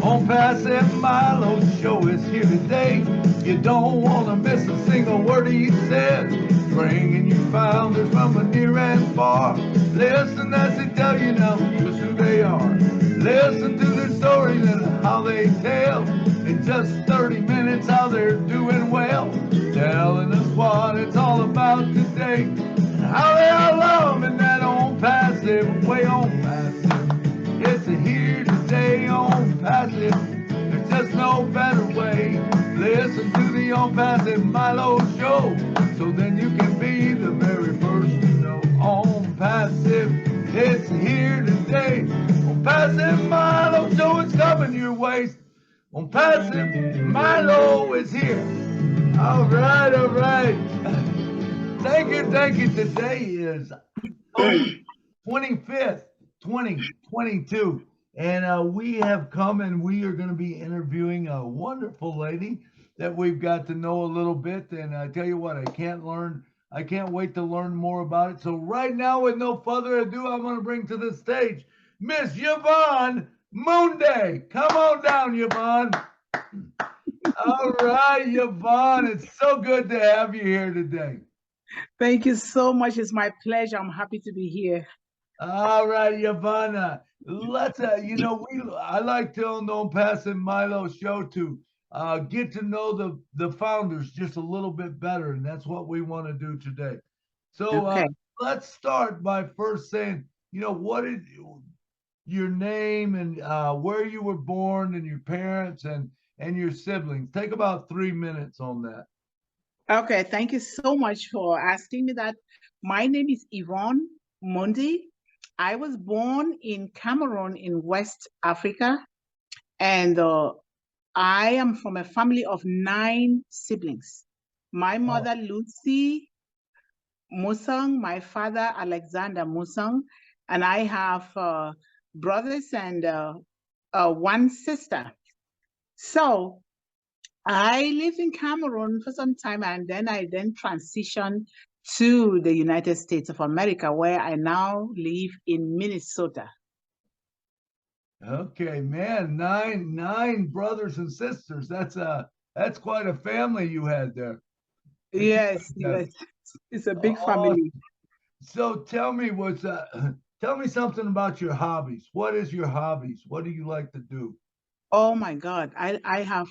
ONPASSIVE Milo show is here today. You don't want to miss a single word he says. Bringing you founders from a near and far. Listen as they tell you now just who they are. Listen to their stories and how they tell. In just 30 minutes how they're doing well. Telling us what it's all about today. And how they are loving that ONPASSIVE way. ONPASSIVE. It's a here today on passive. There's just no better way. Listen to the ONPASSIVE Milo show, so then you can be the very first to know. ONPASSIVE, it's here today. ONPASSIVE Milo show is coming your way. ONPASSIVE Milo is here. All right, all right. Thank you, thank you. Today is 25th. 2022, and we have come and we are going to be interviewing a wonderful lady that we've got to know a little bit. And I tell you what, I can't wait to learn more about it. So right now, with no further ado, I'm going to bring to the stage Miss Yvonne Mundih. Come on down, Yvonne. All right, Yvonne, it's so good to have you here today. Thank you so much. It's my pleasure. I'm happy to be here. All right, Yvonne. Let's, I like to on the ONPASSIVE Milo show to get to know the founders just a little bit better, and that's what we want to do today. So Okay. let's start by first saying, what is your name and where you were born and your parents and your siblings. Take about 3 minutes on that. Okay, thank you so much for asking me that. My name is Yvonne Mundih. I was born in Cameroon in West Africa, and I am from a family of 9 siblings. My mother, Lucy Musang, my father, Alexander Musang, and I have brothers and 1 sister. So I lived in Cameroon for some time, and then I transitioned to the United States of America, where I now live in Minnesota. Okay, man, nine brothers and sisters. That's quite a family you had there. Yes, yes, it's a big family. So tell me tell me something about your hobbies. What is your hobbies? What do you like to do? Oh my God, I have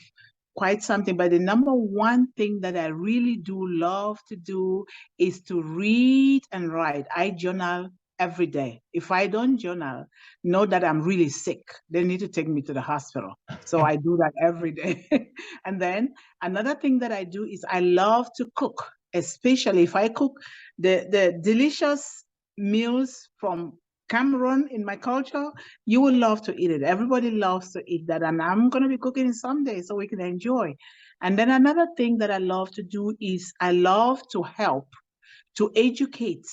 quite something, but the number one thing that I really do love to do is to read and write. I journal every day. If I don't journal, know that I'm really sick. They need to take me to the hospital. So I do that every day. And then another thing that I do is I love to cook, especially if I cook the delicious meals from Cameroon in my culture. You will love to eat it. Everybody loves to eat that. And I'm going to be cooking someday so we can enjoy. And then another thing that I love to do is I love to help to educate,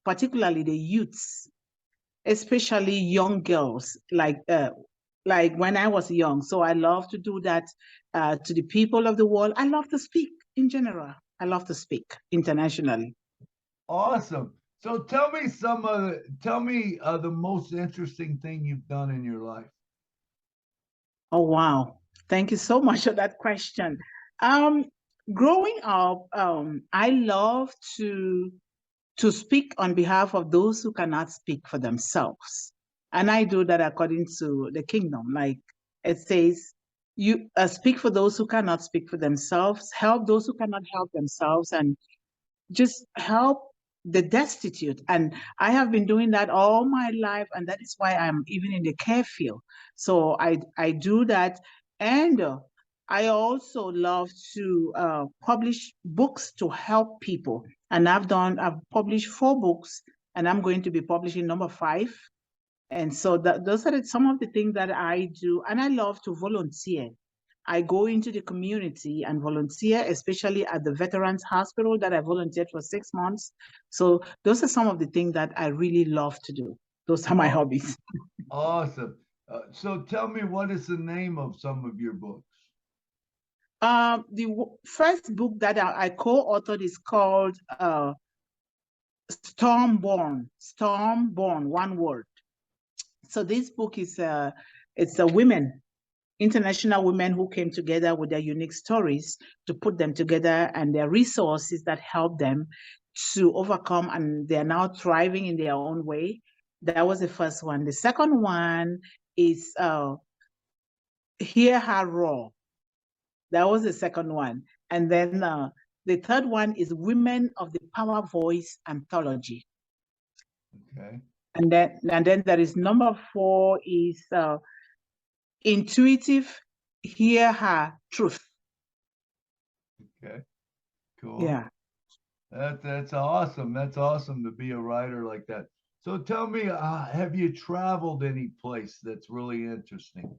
particularly the youths, especially young girls, like when I was young. So I love to do that to the people of the world. I love to speak in general. I love to speak internationally. Awesome. So tell me the most interesting thing you've done in your life. Oh, wow. Thank you so much for that question. Growing up, I love to speak on behalf of those who cannot speak for themselves. And I do that according to the kingdom. Like it says, you speak for those who cannot speak for themselves, help those who cannot help themselves, and just help the destitute. And I have been doing that all my life, and that is why I'm even in the care field. So I do that. And I also love to publish books to help people. And I've published 4 books, and I'm going to be publishing number 5. And so those are some of the things that I do. And I love to volunteer. I go into the community and volunteer, especially at the Veterans Hospital that I volunteered for 6 months. So those are some of the things that I really love to do. Those are my hobbies. Awesome. So tell me, what is the name of some of your books? The first book that I co-authored is called Stormborn, one word. So this book is it's a women, international women who came together with their unique stories to put them together and their resources that help them to overcome, and they're now thriving in their own way. That was the first one. The second one is Hear Her Roar. That was the second one. And then the third one is Women of the Power Voice Anthology. Okay. And then there is number 4 is Intuitive Hear Her Truth. Okay. Cool. Yeah. That's awesome. That's awesome to be a writer like that. So tell me, have you traveled any place that's really interesting?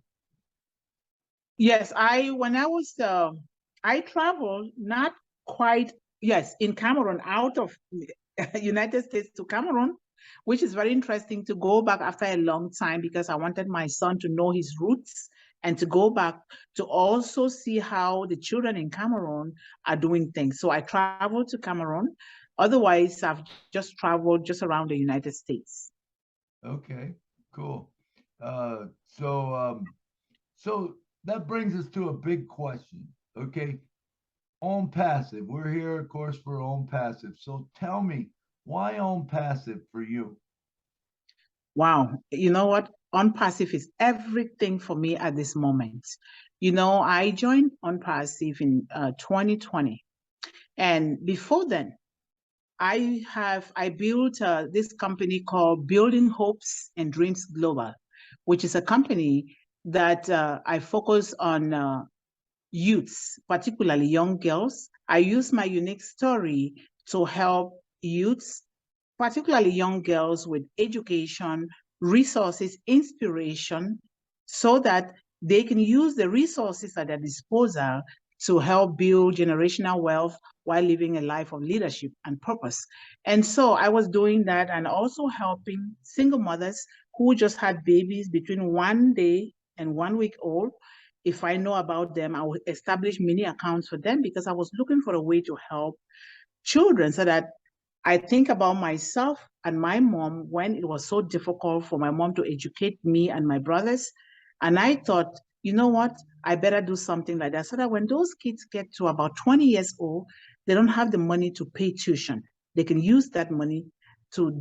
Yes, when I was I traveled not quite, yes, in Cameroon, out of United States to Cameroon, which is very interesting to go back after a long time because I wanted my son to know his roots and to go back to also see how the children in Cameroon are doing things. So I traveled to Cameroon. Otherwise, I've just traveled just around the United States. Okay, cool. So that brings us to a big question. Okay, ONPASSIVE. We're here, of course, for ONPASSIVE. So tell me, why ONPASSIVE for you? Wow. You know what? ONPASSIVE is everything for me at this moment. You know, I joined ONPASSIVE in 2020. And before then, I built this company called Building Hopes and Dreams Global, which is a company that I focus on youths, particularly young girls. I use my unique story to help youths, particularly young girls, with education, resources, inspiration, so that they can use the resources at their disposal to help build generational wealth while living a life of leadership and purpose. And so I was doing that and also helping single mothers who just had babies between 1 day and 1 week old. If I know about them, I will establish mini accounts for them because I was looking for a way to help children so that I think about myself and my mom when it was so difficult for my mom to educate me and my brothers. And I thought, you know what? I better do something like that so that when those kids get to about 20 years old, they don't have the money to pay tuition. They can use that money to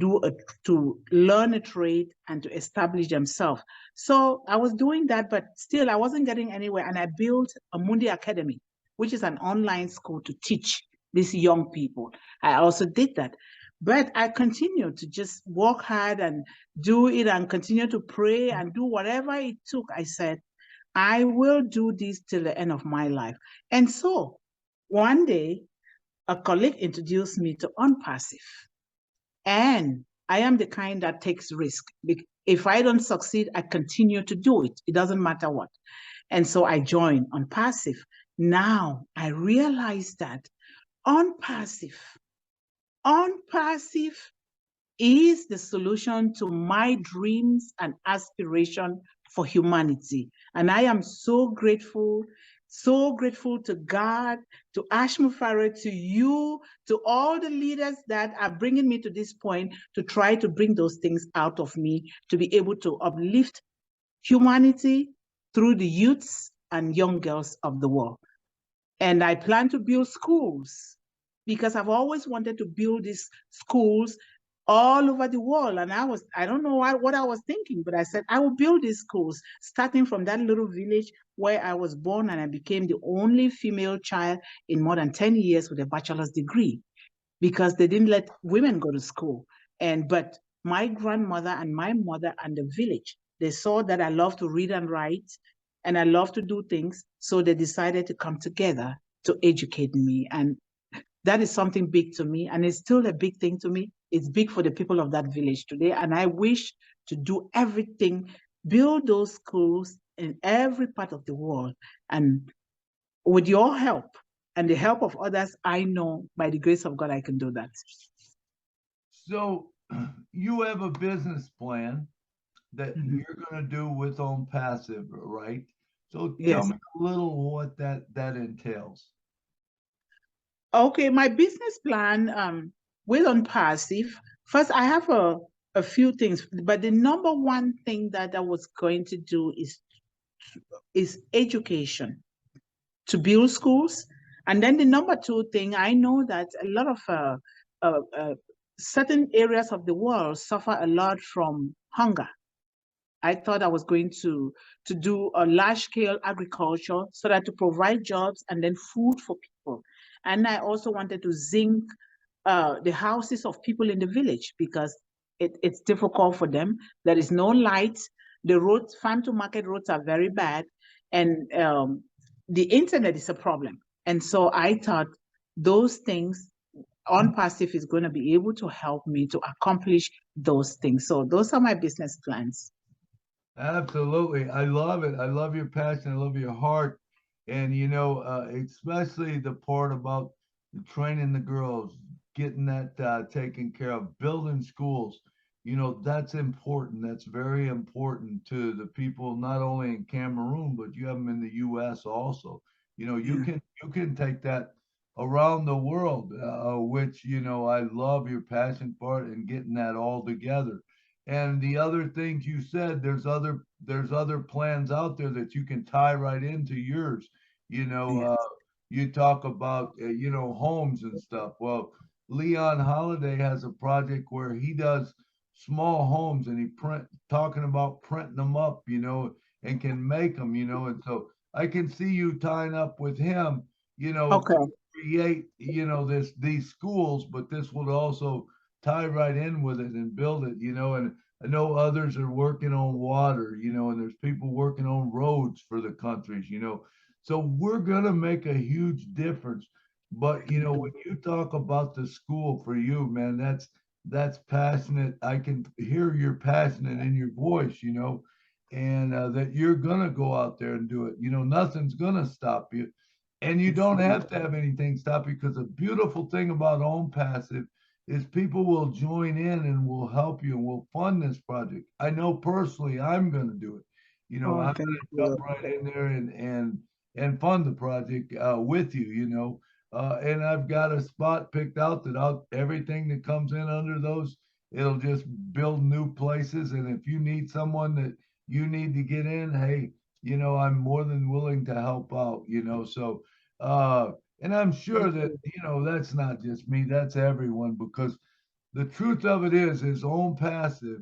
learn a trade and to establish themselves. So I was doing that, but still I wasn't getting anywhere. And I built a Mundih Academy, which is an online school to teach these young people. I also did that. But I continued to just work hard and do it and continue to pray and do whatever it took. I said, I will do this till the end of my life. And so one day, a colleague introduced me to ONPASSIVE. And I am the kind that takes risk. If I don't succeed, I continue to do it. It doesn't matter what. And so I joined ONPASSIVE. Now I realize that ONPASSIVE is the solution to my dreams and aspiration for humanity. And I am so grateful to God, to Ashmufare, to you, to all the leaders that are bringing me to this point to try to bring those things out of me, to be able to uplift humanity through the youths and young girls of the world. And I plan to build schools because I've always wanted to build these schools all over the world. And I don't know what I was thinking, but I said, I will build these schools, starting from that little village where I was born, and I became the only female child in more than 10 years with a bachelor's degree because they didn't let women go to school. But my grandmother and my mother and the village, they saw that I love to read and write and I love to do things. So they decided to come together to educate me. And that is something big to me. And it's still a big thing to me. It's big for the people of that village today. And I wish to do everything, build those schools in every part of the world. And with your help and the help of others, I know by the grace of God, I can do that. So you have a business plan that you're going to do with ONPASSIVE, right? So tell Yes. me a little what that entails. Okay, my business plan, with ONPASSIVE, first I have a few things, but the number one thing that I was going to do is education, to build schools. And then the number two thing, I know that a lot of certain areas of the world suffer a lot from hunger. I thought I was going to do a large scale agriculture so that to provide jobs and then food for people. And I also wanted to zinc the houses of people in the village because it's difficult for them. There is no light. The roads, farm to market roads are very bad. And the internet is a problem. And so I thought those things, ONPASSIVE is going to be able to help me to accomplish those things. So those are my business plans. Absolutely. I love it. I love your passion. I love your heart. And, especially the part about training the girls, getting that taken care of, building schools, that's important. That's very important to the people, not only in Cameroon, but you have them in the U.S. also. You can take that around the world, which, I love your passion part and getting that all together. And the other things you said, there's other plans out there that you can tie right into yours. You know, Yes. uh, you talk about homes and stuff. Well, Leon Holiday has a project where he does small homes and he talking about printing them up, and can make them, and so I can see you tying up with him, Okay. to create, these schools, but this would also tie right in with it and build it, and I know others are working on water, and there's people working on roads for the countries, so we're gonna make a huge difference. But when you talk about the school for you, man, that's passionate. I can hear you're passionate in your voice, and that you're gonna go out there and do it. Nothing's gonna stop you, and you don't have to have anything stop you, because the beautiful thing about Own Passive is people will join in and will help you and will fund this project. I know personally I'm going to do it. Oh, I'm thank going to you. jump right in there and fund the project with you. And I've got a spot picked out that everything that comes in under those, it'll just build new places. And if you need someone that you need to get in, hey, I'm more than willing to help out. So and I'm sure that, that's not just me, that's everyone, because the truth of it is Own Passive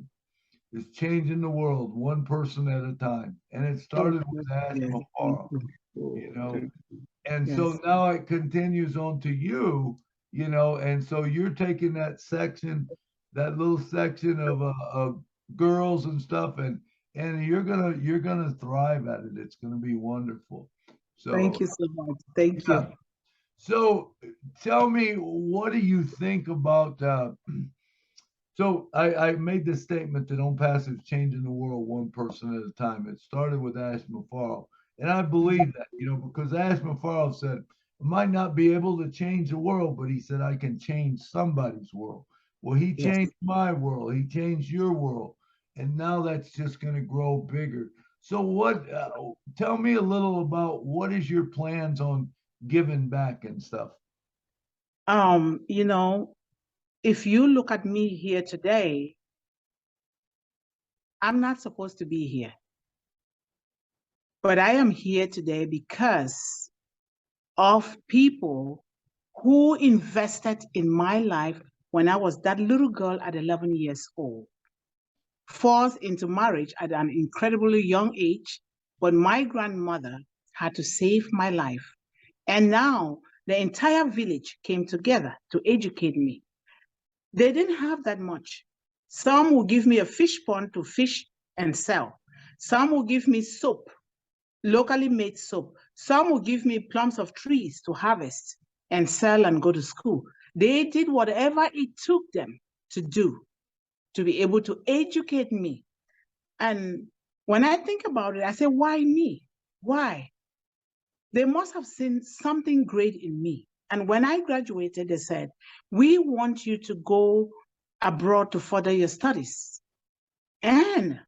is changing the world one person at a time. And it Thank started you. with Ash Yes. Thank Mafaro, you. you Oh, know, thank you. and so Yes. now it continues on to you, and so you're taking that section, that little section of girls and stuff, and you're gonna thrive at it. It's gonna be wonderful. Thank So you so much. Thank yeah. you. So tell me, what do you think about so I made this statement that OnPassive is changing the world one person at a time. It started with Ash Mafaro. And I believe that, because Ash Mafaro said, I might not be able to change the world, but he said, I can change somebody's world. Well, he Yes. changed my world. He changed your world. And now that's just going to grow bigger. So tell me a little about what is your plans on giving back and stuff? You know, if you look at me here today, I'm not supposed to be here, but I am here today because of people who invested in my life when I was that little girl at 11 years old, forced into marriage at an incredibly young age, but my grandmother had to save my life. And now the entire village came together to educate me. They didn't have that much. Some will give me a fish pond to fish and sell. Some will give me soap, locally made soap. Some will give me plums of trees to harvest and sell and go to school. They did whatever it took them to do to be able to educate me. And when I think about it, I say, why me? Why? They must have seen something great in me. And when I graduated, they said, we want you to go abroad to further your studies. And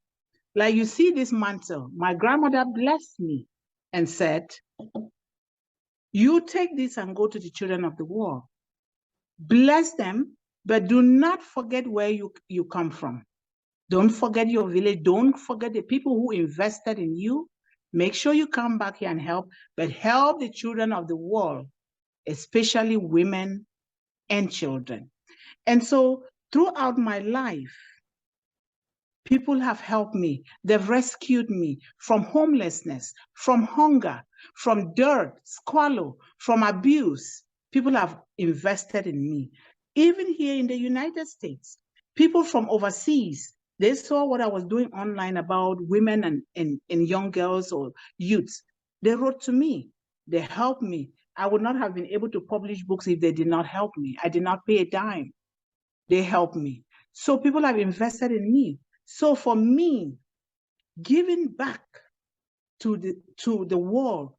like you see this mantle, my grandmother blessed me and said, you take this and go to the children of the world. Bless them but do not forget where you come from. Don't forget your village. Don't forget the people who invested in you. Make sure you come back here and help, but help the children of the world, especially women and children. And so throughout my life, people have helped me. They've rescued me from homelessness, from hunger, from dirt, squalor, from abuse. People have invested in me. Even here in the United States, people from overseas, they saw what I was doing online about women and young girls or youths. They wrote to me. They helped me. I would not have been able to publish books if they did not help me. I did not pay a dime. They helped me. So people have invested in me. So for me, giving back to the world,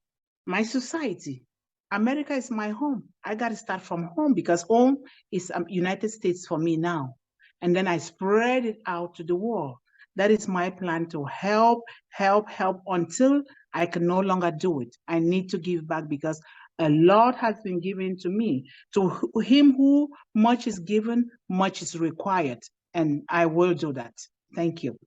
my society, America is my home. I got to start from home because home is United States for me now. And then I spread it out to the world. That is my plan, to help until I can no longer do it. I need to give back because a lot has been given to me. To him who much is given, much is required. And I will do that. Thank you.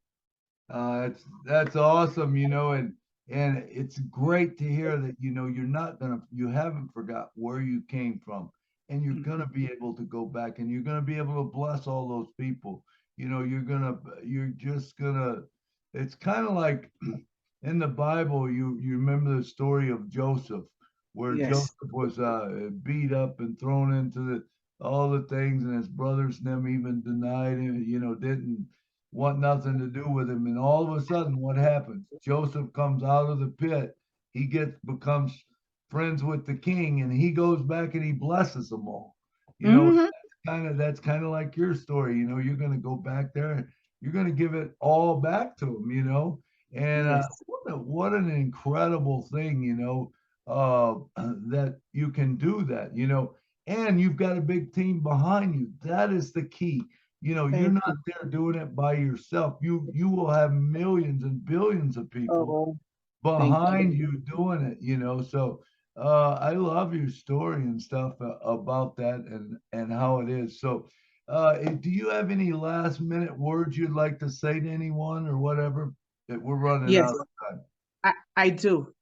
That's awesome, and it's great to hear that you haven't forgot where you came from, and you're gonna be able to go back, and you're gonna be able to bless all those people. You're just gonna. It's kind of like in the Bible. You remember the story of Joseph, where Yes. Joseph was beat up and thrown into all the things, and his brothers never even denied him. Didn't want nothing to do with him. And all of a sudden, what happens? Joseph comes out of the pit. He becomes friends with the king, and he goes back and he blesses them all. Mm-hmm. That's kind of like your story. You're going to go back there and you're going to give it all back to them. And Yes. what an incredible thing. That you can do that. And you've got a big team behind you. That is the key. You're Thank not you. there doing it by yourself. You will have millions and billions of people Oh, thank behind you. you doing it. So I love your story and stuff about that and how it is. So do you have any last minute words you'd like to say to anyone or whatever? That we're running Yes, out of time. I do.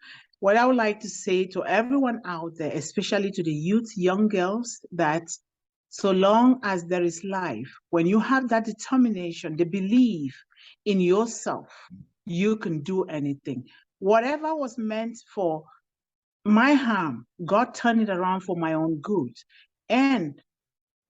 What I would like to say to everyone out there, especially to the youth, young girls, that so long as there is life, when you have that determination, the belief in yourself, you can do anything. Whatever was meant for my harm, God turned it around for my own good. And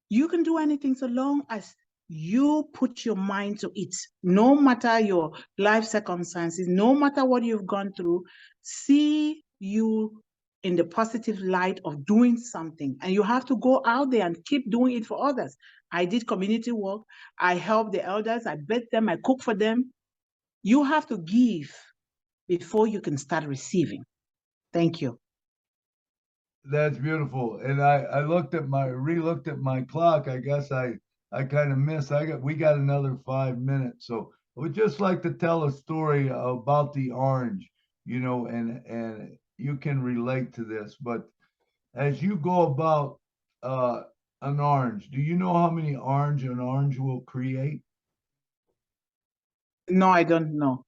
you can do anything so long as you put your mind to it. No matter your life circumstances, no matter what you've gone through, see you in the positive light of doing something. And you have to go out there and keep doing it for others. I did community work. I help the elders. I bathe them. I cook for them. You have to give before you can start receiving. Thank you. That's beautiful. And I re-looked at my clock. I guess I kind of missed. We got another 5 minutes. So I would just like to tell a story about the orange, and you can relate to this. But as you go about uh, an orange, do you know how many orange an orange will create? No, I don't know.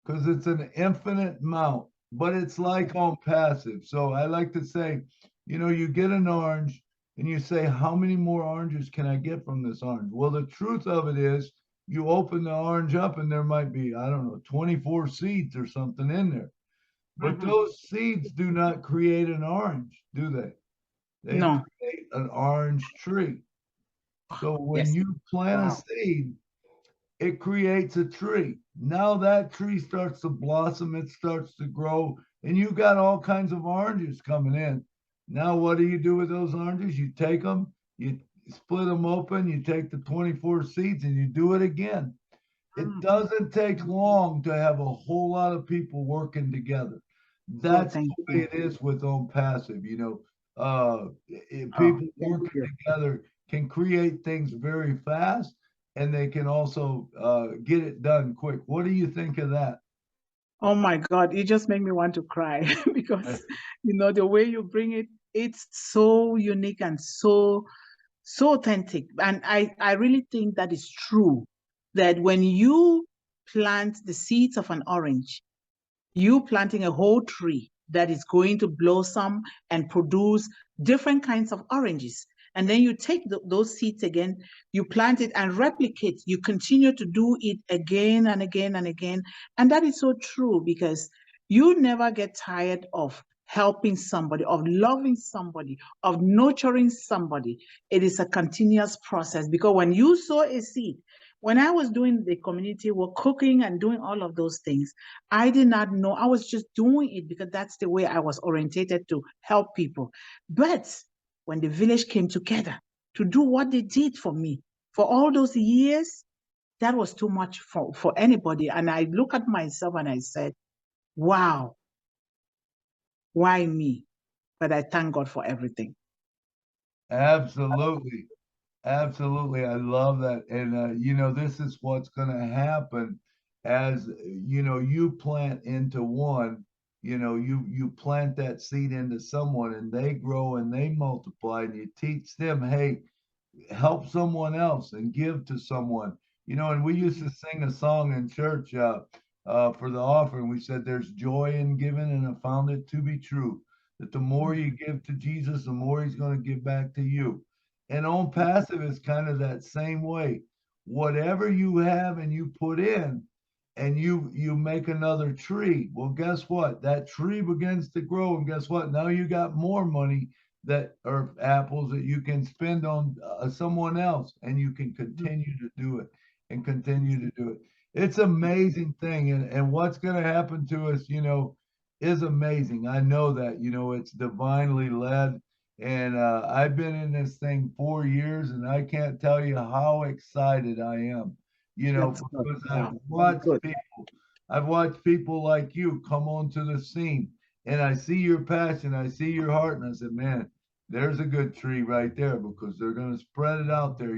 Because it's an infinite amount, but it's like on passive. So I like to say, you get an orange and you say, how many more oranges can I get from this orange? Well, the truth of it is, you open the orange up and there might be, I don't know, 24 seeds or something in there. But Mhm. those seeds do not create an orange, do they? They No. create an orange tree. So when Yes. you plant a Wow. seed, it creates a tree. Now that tree starts to blossom, it starts to grow, and you got all kinds of oranges coming in. Now, what do you do with those oranges? You take them, you split them open, you take the 24 seeds, and you do it again. It Mm. doesn't take long to have a whole lot of people working together. Oh, That's thank the way you. it is with ONPASSIVE. Oh, People thank working you. together can create things very fast, and they can also get it done quick. What do you think of that? Oh my God, it just made me want to cry because the way you bring it, it's so unique and so so authentic. And I really think that is true, that when you plant the seeds of an orange, you planting a whole tree that is going to blossom and produce different kinds of oranges. And then you take those seeds again, you plant it and replicate. You continue to do it again and again and again. And that is so true, because you never get tired of helping somebody, of loving somebody, of nurturing somebody. It is a continuous process, because when you sow a seed, when I was doing the community work, cooking and doing all of those things, I did not know. I was just doing it because that's the way I was orientated to help people. But when the village came together to do what they did for me for all those years, that was too much for anybody. And I look at myself and I said, wow, why me? But I thank God for everything. Absolutely. Absolutely. I love that. And, this is what's going to happen as, you plant into one, you plant that seed into someone and they grow and they multiply, and you teach them, hey, help someone else and give to someone. And we used to sing a song in church for the offering. We said, there's joy in giving, and I found it to be true that the more you give to Jesus, the more he's going to give back to you. And on passive is kind of that same way. Whatever you have and you put in, and you make another tree. Well, guess what? That tree begins to grow, and guess what? Now you got more money that are apples that you can spend on someone else, and you can continue to do it and continue to do it. It's amazing thing, and what's going to happen to us, is amazing. I know that, it's divinely led, and I've been in this thing 4 years, and I can't tell you how excited I am, That's good. because Wow. Good. I've watched people like you come onto the scene, and I see your passion, I see your heart, and I said, man, there's a good tree right there, because they're going to spread it out there,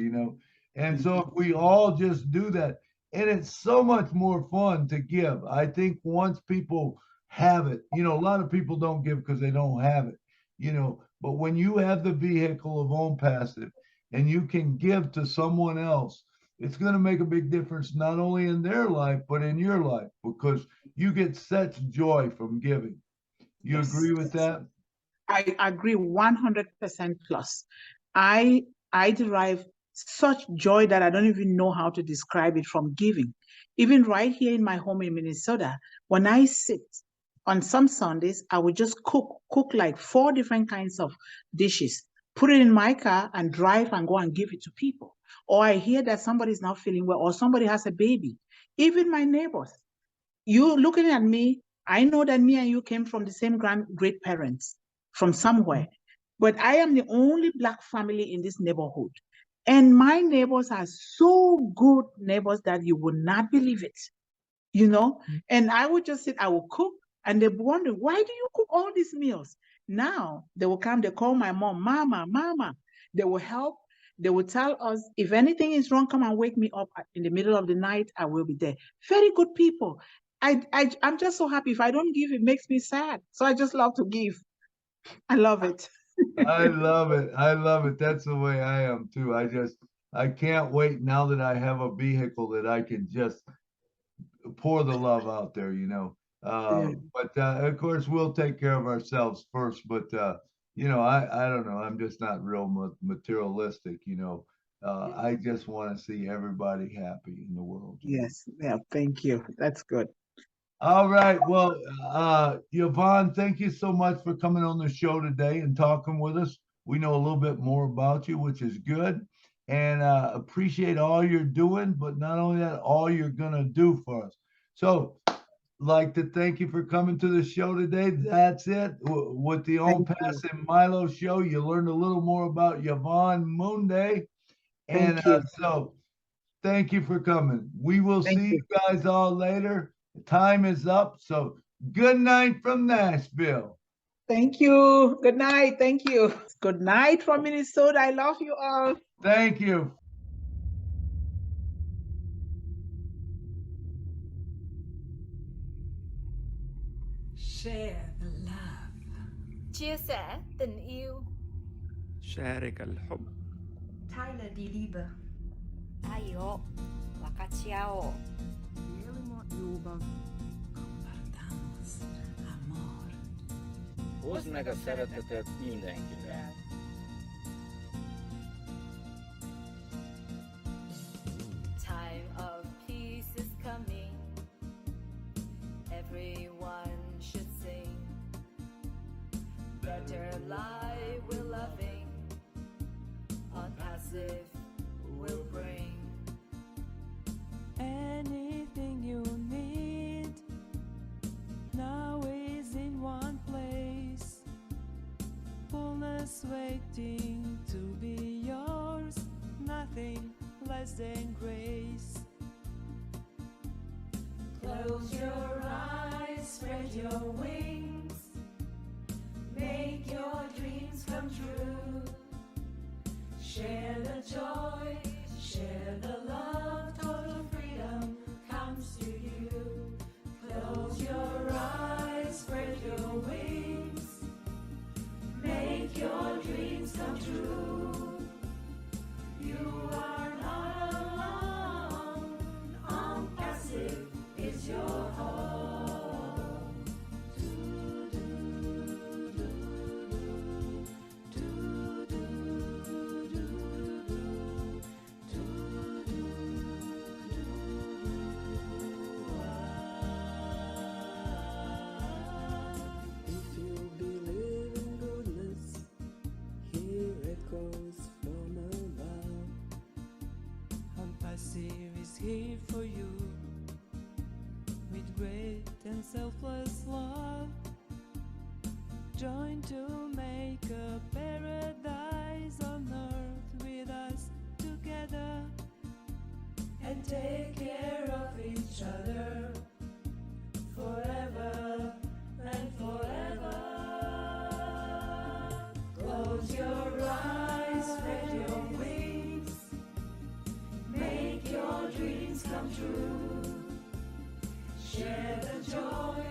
And so if we all just do that, and it's so much more fun to give. I think once people have it, a lot of people don't give because they don't have it, but when you have the vehicle of ONPASSIVE and you can give to someone else, it's going to make a big difference, not only in their life, but in your life, because you get such joy from giving. You agree with that? I agree 100% plus. I derive such joy that I don't even know how to describe it from giving. Even right here in my home in Minnesota, when I sit on some Sundays, I would just cook like 4 different kinds of dishes, put it in my car and drive and go and give it to people. Or I hear that somebody's not feeling well, or somebody has a baby. Even my neighbors, you looking at me, I know that me and you came from the same great parents from somewhere, but I am the only Black family in this neighborhood. And my neighbors are so good neighbors that you would not believe it, you know? And I would just sit, I will cook, and they wonder, why do you cook all these meals? Now they will come, they call my mom, Mama, Mama. They will help. They will tell us, if anything is wrong, come and wake me up in the middle of the night. I will be there. Very good people. I'm just so happy. If I don't give, it makes me sad. So I just love to give. I love it. I love it. I love it. That's the way I am too. I can't wait now that I have a vehicle that I can just pour the love out there, Yeah. But of course, we'll take care of ourselves first. But I don't know. I'm just not real materialistic. I just want to see everybody happy in the world. Yes. Yeah. Thank you. That's good. All right. Well, Yvonne, thank you so much for coming on the show today and talking with us. We know a little bit more about you, which is good, and appreciate all you're doing, but not only that, all you're going to do for us. So, like to thank you for coming to the show today. That's it. With the ONPASSIVE Milo show, you learned a little more about Yvonne Mundih. And Thank you. so, thank you for coming. We will Thank see you. you guys all later. Time is up. So good night from Nashville. Thank you. Good night. Thank you. Good night from Minnesota. I love you all. Thank you. Share the love. Chia sẻ tình yêu. شارك الحب. Teile die Liebe. 愛を分かち合おう。 Compartamos amor. Hozd meg a szeretetet mindenkinek. Time of peace is coming. Everyone should sing. Better life we're loving. ONPASSIVE will bring. Anything you need now is in one place. Fullness waiting to be yours. Nothing less than grace. Close your eyes, spread your wings. Make your dreams come true. Share the joy, share the love. Total freedom comes to you. Close your eyes, spread your wings. Make your dreams come true. You are not alone. ONPASSIVE is your home. If you believe in goodness, here it goes from above. ONPASSIVE is here for you with great and selfless love. Join to make a paradise on earth with us together And take care of each other forever and forever. Close your eyes, spread your wings. Make your dreams come true. Share the joy,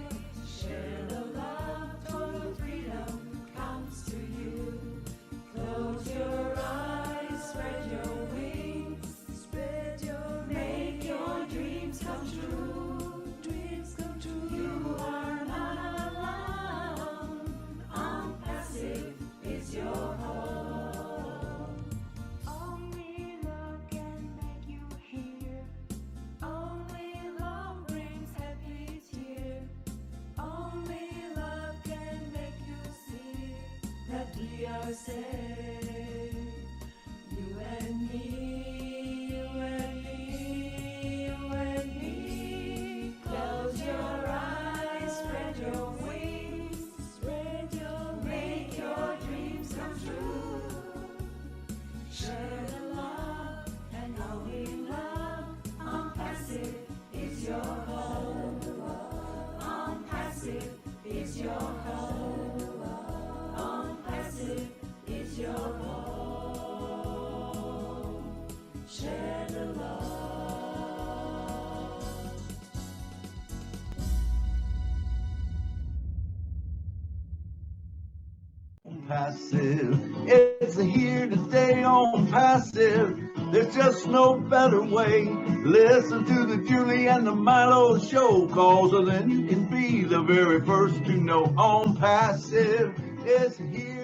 share the love. Total freedom comes to you. Close your eyes, spread your wings. Spread your Make your dreams come true. dreams come true. You are not alone. ONPASSIVE is your home. Only love can make you hear. Only love brings happy tear. Only love can make you see that we are saved. You and me, you and me, you and me. Close your eyes, spread your wings. Spread your Make your dreams come true. Share the love and know in love. ONPASSIVE is your home. ONPASSIVE is your home. ONPASSIVE is your home. Share the love. Passive, it's here to stay on passive. There's just no better way. Listen to the Julie and the Milo show call, so then you can be the very first to know. On passive, it's here.